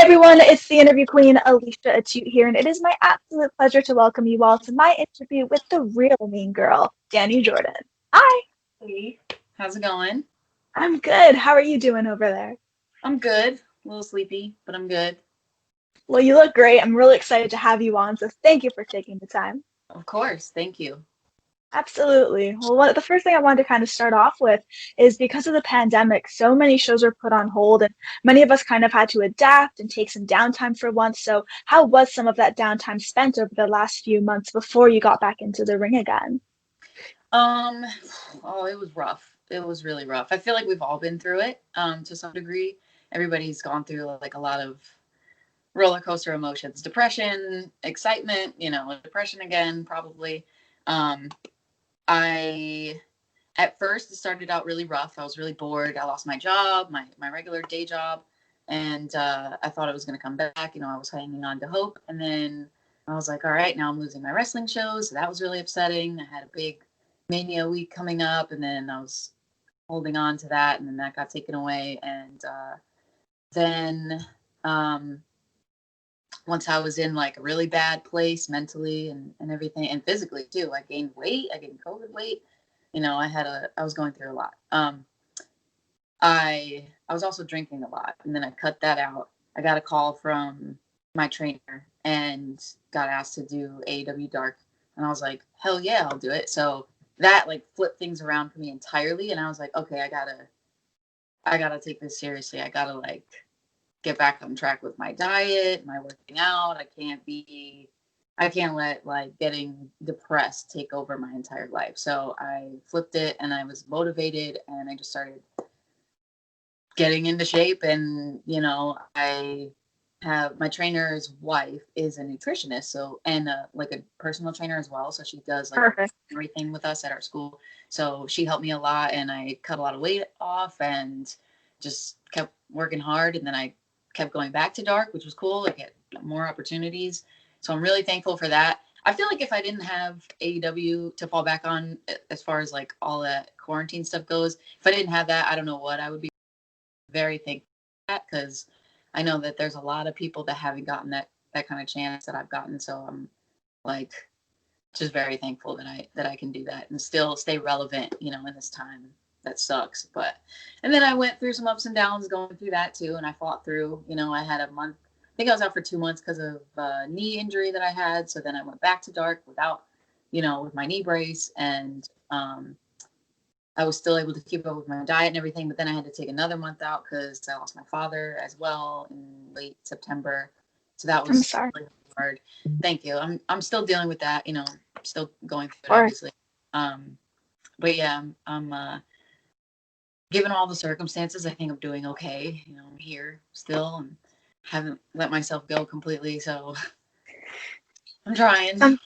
everyone, it's the interview queen, Alicia Atout here, and it is my absolute pleasure to welcome you all to my interview with the real mean girl, Dani Jordyn. Hi, Hey, how's it going? I'm good. How are you doing over there? I'm good. A little sleepy, but I'm good. Well, you look great. I'm really excited to have you on, so thank you for taking the time. Of course. Thank you. Absolutely. Well, the first thing I wanted to kind of start off with is because of the pandemic, so many shows were put on hold, and many of us kind of had to adapt and take some downtime for once. So, how was some of that downtime spent over the last few months before you got back into the ring again? Um, oh, it was rough. It was really rough. I feel like we've all been through it, to some degree. Everybody's gone through like a lot of roller coaster emotions, depression, excitement, depression again, probably. Um, I at first it started out really rough. I was really bored. I lost my job, my regular day job, and I thought it was going to come back. I was hanging on to hope, and then I was like, all right, now I'm losing my wrestling shows. So that was really upsetting. I had a big Mania week coming up, and then I was holding on to that, and then that got taken away, and then um, once I was in like a really bad place mentally and everything, and physically too. I gained weight. I gained COVID weight. I was going through a lot. I was also drinking a lot, and then I cut that out. I got a call from my trainer and got asked to do AEW Dark, and I was like, hell yeah, I'll do it. So that like flipped things around for me entirely, and I was like, okay, I gotta take this seriously. I gotta like get back on track with my diet, my working out. I can't let like getting depressed take over my entire life. So I flipped it and I was motivated and I just started getting into shape. And, I have my trainer's wife is a nutritionist. So, and like a personal trainer as well. So she does like Perfect. everything with us at our school. So she helped me a lot and I cut a lot of weight off and just kept working hard. And then I kept going back to dark, which was cool. I get more opportunities. So I'm really thankful for that. I feel like if I didn't have AEW to fall back on, as far as like all that quarantine stuff goes, if I didn't have that, I don't know what I would be. Very thankful for that because I know that there's a lot of people that haven't gotten that kind of chance that I've gotten. So I'm like just very thankful that I can do that and still stay relevant, in this time that sucks. But and then I went through some ups and downs going through that too, and I fought through. I had a month. I think I was out for 2 months because of a knee injury that I had. So then I went back to dark without, with my knee brace, and I was still able to keep up with my diet and everything. But then I had to take another month out because I lost my father as well in late September. So that I'm was sorry. really hard. Thank you. I'm still dealing with that. Still going through it, Or obviously. Um, but yeah, I'm given all the circumstances, I think I'm doing okay. I'm here still and haven't let myself go completely. So I'm trying. some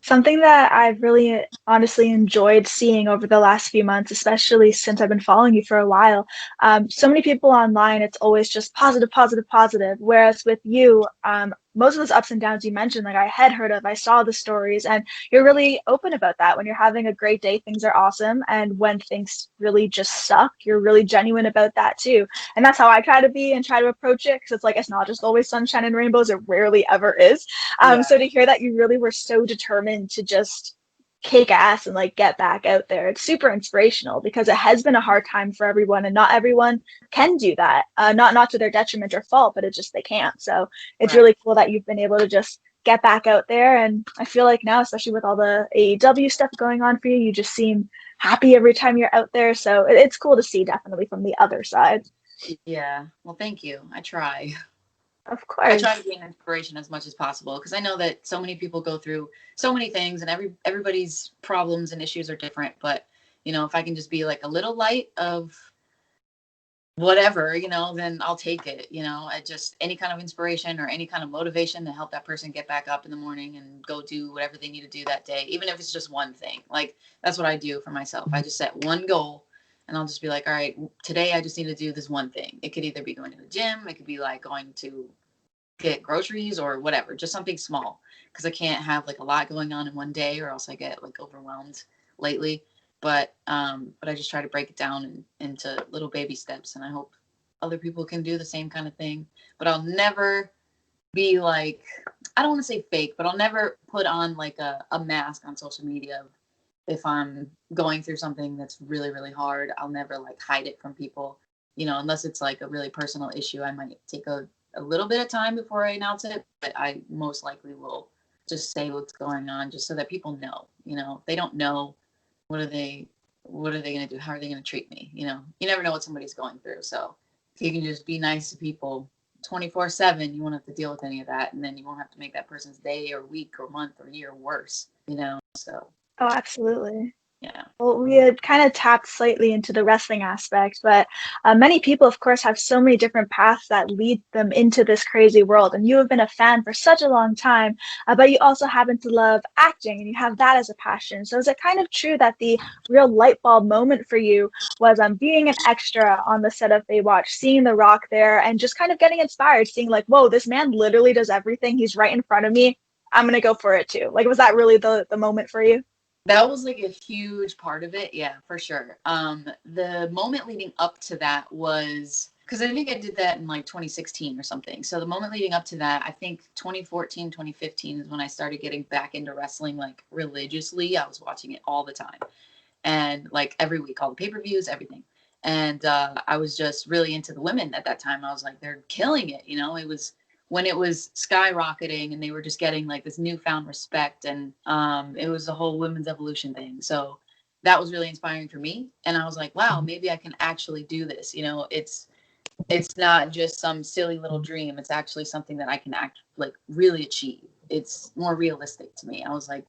something that I've really honestly enjoyed seeing over the last few months, especially since I've been following you for a while. So many people online, it's always just positive, positive, positive. Whereas with you, most of those ups and downs you mentioned, like I had heard of, I saw the stories, and you're really open about that. When you're having a great day, things are awesome. And when things really just suck, you're really genuine about that too. And that's how I try to be and try to approach it because it's like it's not just always sunshine and rainbows, it rarely ever is. Yeah. So to hear that you really were so determined to just kick ass and like get back out there, it's super inspirational because it has been a hard time for everyone, and not everyone can do that. Not to their detriment or fault, but it's just they can't. So it's Right. really cool that you've been able to just get back out there. And I feel like now, especially with all the AEW stuff going on for you, you just seem happy every time you're out there. So it's cool to see, definitely from the other side. Yeah. Well, thank you. I try. Of I try to course. be an inspiration as much as possible because I know that so many people go through so many things and everybody's problems and issues are different. But if I can just be like a little light of whatever, then I'll take it. I just any kind of inspiration or any kind of motivation to help that person get back up in the morning and go do whatever they need to do that day, even if it's just one thing. Like that's what I do for myself. I just set one goal and I'll just be like, all right, today I just need to do this one thing. It could either be going to the gym, it could be like going to get groceries or whatever, just something small because I can't have like a lot going on in one day or else I get like overwhelmed lately. But I just try to break it down into little baby steps, and I hope other people can do the same kind of thing, but I'll never be like, I don't want to say fake, but I'll never put on like a mask on social media. If I'm going through something that's really, really hard, I'll never like hide it from people, unless it's like a really personal issue. I might take a little bit of time before I announce it, but I most likely will just say what's going on just so that people know. If they don't know, what are they going to do? How are they going to treat me? You never know what somebody's going through. So if you can just be nice to people 24/7, you won't have to deal with any of that, and then you won't have to make that person's day or week or month or year worse. So Oh, absolutely. yeah. Well, we had kind of tapped slightly into the wrestling aspect, but many people, of course, have so many different paths that lead them into this crazy world. And you have been a fan for such a long time, but you also happen to love acting and you have that as a passion. So is it kind of true that the real light bulb moment for you was being an extra on the set of Baywatch, seeing The Rock there, and just kind of getting inspired, seeing like, whoa, this man literally does everything. He's right in front of me. I'm gonna go for it too. Like, was that really the moment for you? That was like a huge part of it. Yeah, for sure. The moment leading up to that was because I think I did that in like 2016 or something. So the moment leading up to that, I think 2014, 2015 is when I started getting back into wrestling like religiously. I was watching it all the time and like every week, all the pay-per-views, everything. And I was just really into the women at that time. I was like, they're killing it. It was when it was skyrocketing and they were just getting like this newfound respect, and it was the whole women's evolution thing. So that was really inspiring for me. And I was like, wow, maybe I can actually do this. It's not just some silly little dream. It's actually something that I can act like really achieve. It's more realistic to me. I was like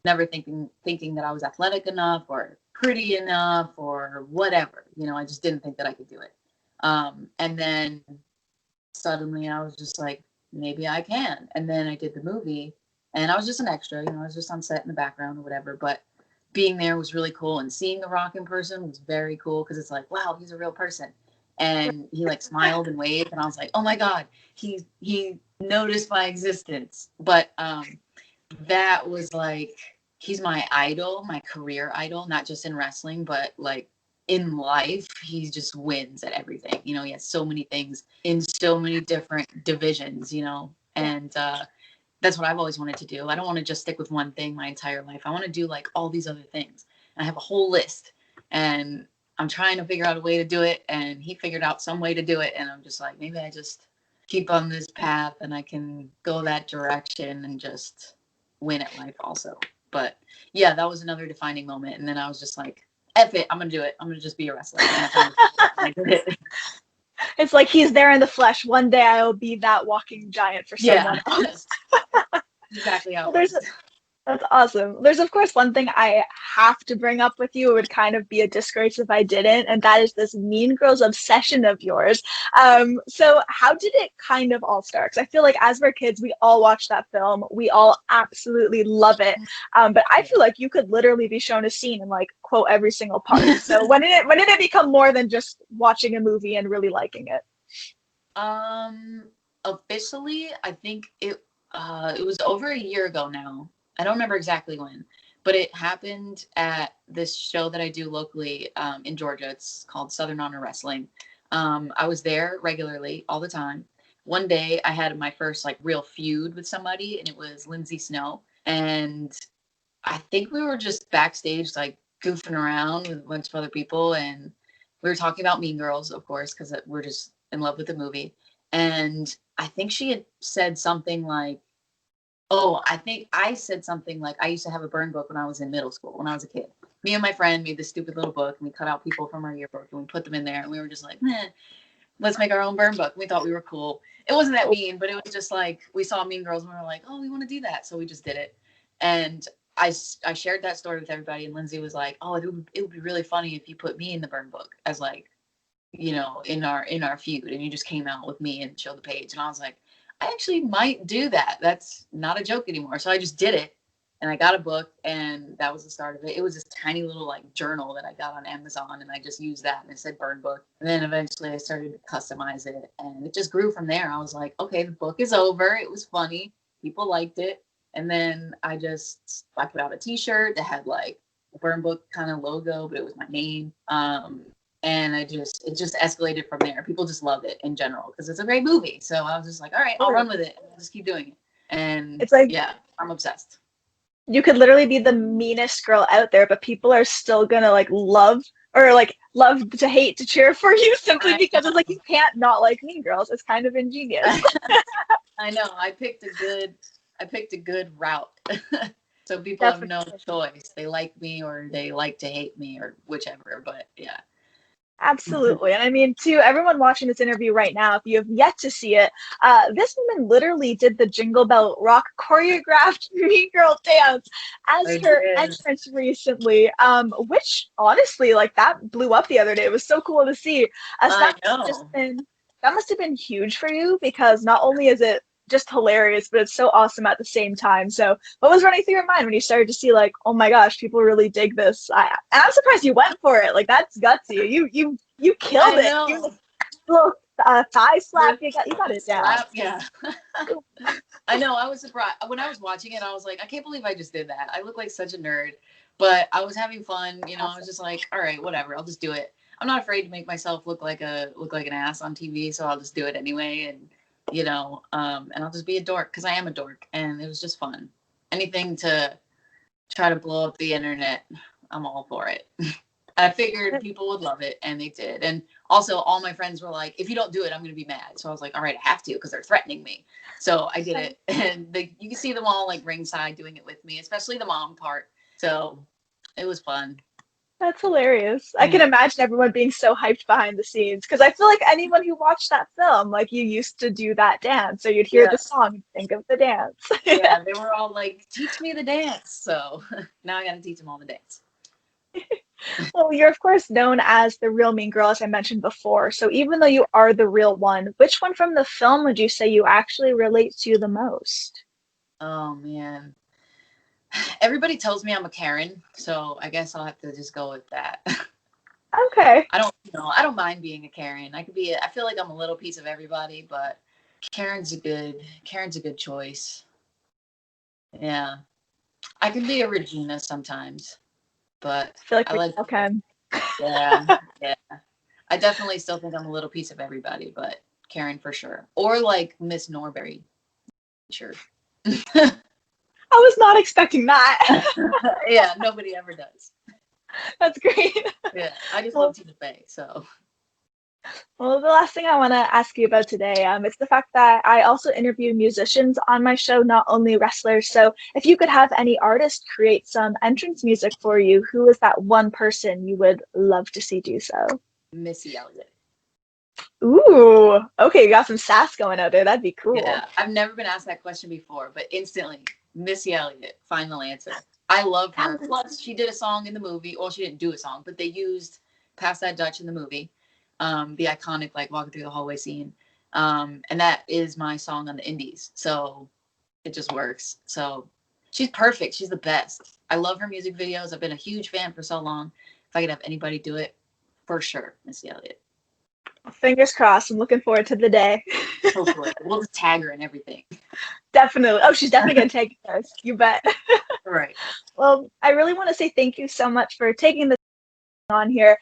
never thinking that I was athletic enough or pretty enough or whatever. I just didn't think that I could do it. And then suddenly I was just like, maybe I can. And then I did the movie and I was just an extra, I was just on set in the background or whatever. But being there was really cool. And seeing The Rock in person was very cool because it's like, wow, he's a real person. And he like smiled and waved. And I was like, oh my God, he noticed my existence. But that was like, he's my idol, my career idol, not just in wrestling, but like in life. He just wins at everything. He has so many things in so many different divisions, and that's what I've always wanted to do. I don't want to just stick with one thing my entire life. I want to do like all these other things. And I have a whole list, and I'm trying to figure out a way to do it. And he figured out some way to do it. And I'm just like, maybe I just keep on this path and I can go that direction and just win at life also. But yeah, that was another defining moment. And then I was just like, F it, I'm gonna do it. I'm gonna just be a wrestler. And I did it. It's like he's there in the flesh. One day I'll be that walking giant for Yeah. someone else. Exactly how Well, it was. that's awesome. There's, of course, one thing I have to bring up with you. It would kind of be a disgrace if I didn't, and that is this Mean Girls obsession of yours. So how did it kind of all start? Because I feel like as we're kids, we all watch that film. We all absolutely love it. But I feel like you could literally be shown a scene and like quote every single part. So when did it become more than just watching a movie and really liking it? Um, Officially, I think it was over a year ago now. I don't remember exactly when, but it happened at this show that I do locally in Georgia. It's called Southern Honor Wrestling. I was there regularly all the time. One day I had my first like real feud with somebody, and it was Lindsay Snow. And I think we were just backstage like goofing around with a bunch of other people, and we were talking about Mean Girls, of course, because we're just in love with the movie. And I think she had said something like, oh, I think I said something like, I used to have a burn book when I was in middle school, when I was a kid. Me and my friend made this stupid little book, and we cut out people from our yearbook and we put them in there, and we were just like, let's make our own burn book. We thought we were cool. It wasn't that mean, but it was just like we saw Mean Girls and we were like, oh, we want to do that. So we just did it. And I shared that story with everybody, and Lindsay was like, oh, it would be really funny if you put me in the burn book as like, in our feud, and you just came out with me and showed the page. And I was like, I actually might do that. That's not a joke anymore. So I just did it, and I got a book, and that was the start of it. It was this tiny little like journal that I got on Amazon, and I just used that, and it said burn book. And then eventually I started to customize it, and it just grew from there. I was like, okay, the book is over. It was funny. People liked it. And then I put out a t-shirt that had like a burn book kind of logo, but it was my name. And it just escalated from there. People just loved it in general because it's a great movie. So I was just like, all right, I'll run with it. I'll just keep doing it. And It's like yeah, I'm obsessed. you could literally be the meanest girl out there, but people are still gonna like love or like love to hate to cheer for you simply because it's like you can't not like Mean Girls. It's kind of ingenious. I know. I picked a good route. So people have no Definitely. choice. They like me or they like to hate me or whichever. But yeah. Absolutely. And I mean, to everyone watching this interview right now, if you have yet to see it, this woman literally did the Jingle Bell Rock choreographed Mean Girl dance as I her did. entrance recently, which honestly, like that blew up the other day. It was so cool to see. So I know. that must have been huge for you because not only is it just hilarious, but it's so awesome at the same time. So, what was running through your mind when you started to see like, oh my gosh, people really dig this? I'm surprised you went for it. Like that's gutsy. You I killed it. You know. little thigh slap. The You got it down. slap, yeah. I know. I was surprised when I was watching it. I was like, I can't believe I just did that. I look like such a nerd, but I was having fun. You know, I was just like, all right, whatever. I'll just do it. I'm not afraid to make myself look like an ass on TV, so I'll just do it anyway. And and I'll just be a dork because I am a dork, and it was just fun. Anything to try to blow up the internet, I'm all for it. I figured people would love it, and they did. And also, all my friends were like, "If you don't do it, I'm going to be mad." So I was like, "All right, I have to," because they're threatening me. So I did it, and you can see them all like ringside doing it with me, especially the mom part. So it was fun. That's hilarious. I can Yeah, imagine everyone being so hyped behind the scenes because I feel like anyone who watched that film, like you used to do that dance, so you'd hear yeah, the song and think of the dance. yeah. They were all like, "Teach me the dance." So now I got to teach them all the dance. Well, you're of course known as the real Mean Girl, as I mentioned before. So even though you are the real one, which one from the film would you say you actually relate to the most? Oh man, everybody tells me I'm a Karen, so I guess I'll have to just go with that. Okay. I don't mind being a Karen. I feel like I'm a little piece of everybody, but Karen's a good choice. Yeah. I can be a Regina sometimes, but I feel like I we like, all can. yeah, yeah. I definitely still think I'm a little piece of everybody, but Karen for sure. Or like Miss Norbury. Sure. I was not expecting that. Yeah, nobody ever does. That's great. Yeah. I just love Well, Tina Fey, so well, the last thing I want to ask you about today, it's the fact that I also interview musicians on my show, not only wrestlers. So if you could have any artist create some entrance music for you, who is that one person you would love to see do so? Missy Elliott. Ooh, okay, you got some sass going out there. That'd be cool. Yeah, I've never been asked that question before, but instantly, Missy Elliott, final answer. I love her. Plus, she did a song in the movie. Well, she didn't do a song, but they used "Pass That Dutch" in the movie, the iconic like walking through the hallway scene, and that is my song on the Indies. So it just works. So she's perfect. She's the best. I love her music videos. I've been a huge fan for so long. If I could have anybody do it, for sure, Missy Elliott. Fingers crossed. I'm looking forward to the day. Hopefully, we'll just tag her and everything. Definitely. Oh, she's definitely gonna take this. You bet. Right. Well, I really want to say thank you so much for taking this on here.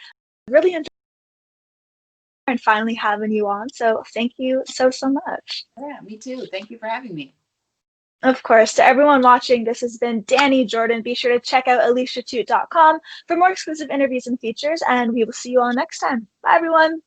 Really enjoyed and finally having you on. So thank you so much. Yeah, me too. Thank you for having me. Of course, to everyone watching, this has been Dani Jordyn. Be sure to check out aliciatoot.com for more exclusive interviews and features, and we will see you all next time. Bye, everyone.